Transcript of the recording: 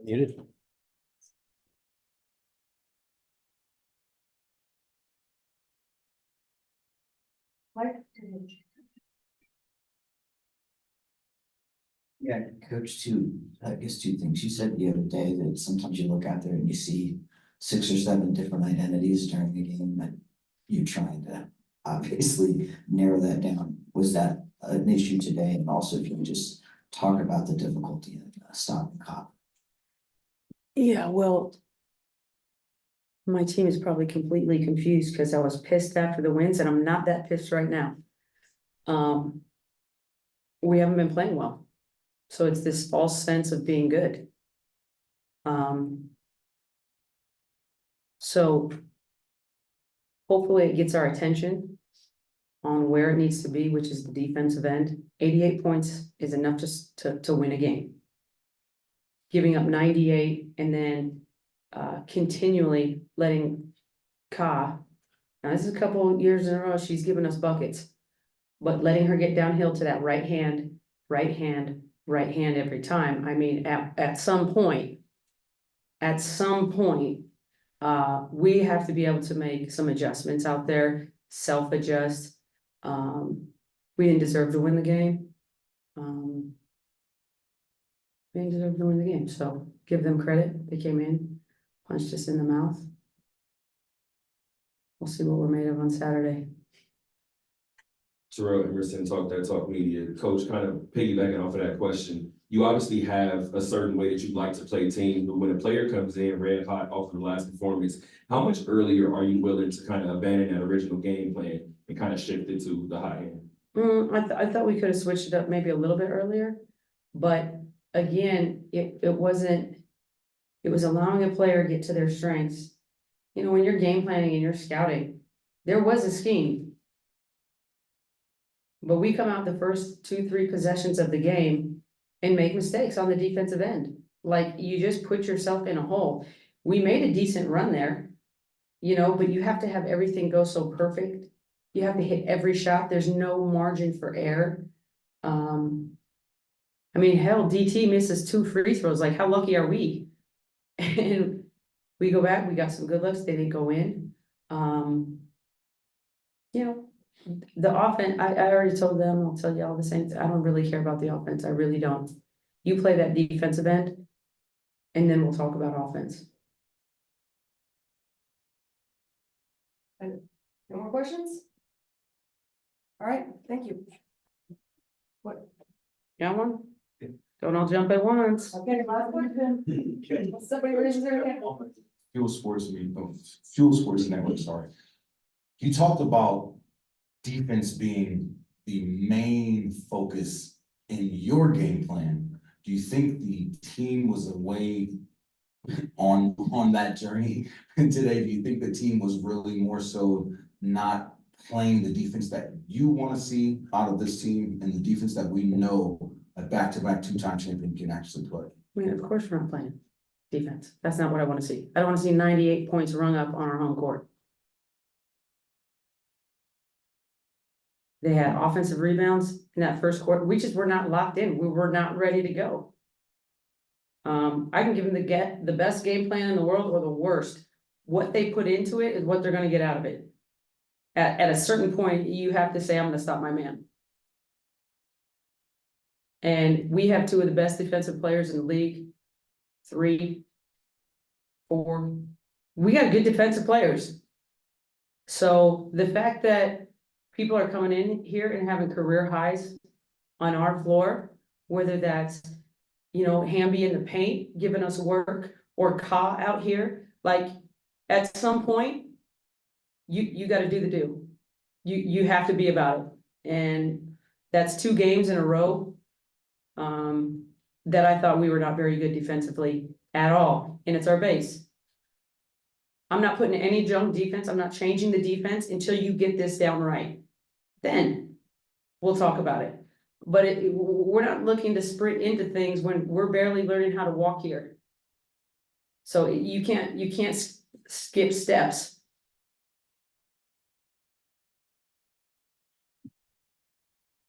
Muted. Yeah, Coach, I guess two things. You said the other day that sometimes you look out there and you see 6 or 7 different identities during the game that you're trying to obviously narrow that down. Was that an issue today? And also if you can just talk about the difficulty of stopping cop. Yeah, well, my team is probably completely confused because I was pissed after the wins and I'm not that pissed right now. We haven't been playing well. So it's this false sense of being good. So hopefully it gets our attention on where it needs to be, which is the defensive end. 88 points is enough just to win a game. Giving up 98 and then continually letting Ka, now this is a couple of years in a row, she's given us buckets, but letting her get downhill to that right hand every time. I mean, at some point, we have to be able to make some adjustments out there, self-adjust. We didn't deserve to win the game. We didn't deserve to win the game, so give them credit. They came in, punched us in the mouth. We'll see what we're made of on Saturday. Terrell Emerson, Talk That Talk Media. Coach, kind of piggybacking off of that question, you obviously have a certain way that you like to play teams, but when a player comes in red hot off of the last performance, how much earlier are you willing to kind of abandon that original game plan and kind of shift it to the hot hand? I thought we could have switched it up maybe a little bit earlier, but again, it was allowing a player to get to their strengths. You know, when you're game planning and you're scouting, there was a scheme. But we come out the first 2-3 possessions of the game and make mistakes on the defensive end. Like you just put yourself in a hole. We made a decent run there, you know, but you have to have everything go so perfect. You have to hit every shot. There's no margin for error. I mean, hell, DT misses 2 free throws. Like, how lucky are we? And we go back, we got some good looks. They didn't go in. You know, the offense, I already told them, I'll tell you all the same. I don't really care about the offense. I really don't. You play that defensive end, and then we'll talk about offense. No more questions? All right, thank you. What? Got one? Don't all jump at once. Okay, last question. Somebody raises their hand. Fuel Sports Network, sorry. You talked about defense being the main focus in your game plan. Do you think the team was away on that journey today? Do you think the team was really more so not playing the defense that you want to see out of this team and the defense that we know a back-to-back 2-time champion can actually play? I mean, of course we're not playing defense. That's not what I want to see. I don't want to see 98 points rung up on our home court. They had offensive rebounds in that first quarter. We just were not locked in. We were not ready to go. I can give them the best game plan in the world or the worst. What they put into it is what they're going to get out of it. At a certain point, you have to say, I'm going to stop my man. And we have 2 of the best defensive players in the league. 3, 4. We got good defensive players. So the fact that people are coming in here and having career highs on our floor, whether that's, you know, Hamby in the paint, giving us work, or Ka out here, like at some point, you got to do the do. You have to be about it. And that's 2 games in a row that I thought we were not very good defensively at all. And it's our base. I'm not putting any junk defense. I'm not changing the defense until you get this down right. Then we'll talk about it. But we're not looking to sprint into things when we're barely learning how to walk here. So you can't skip steps.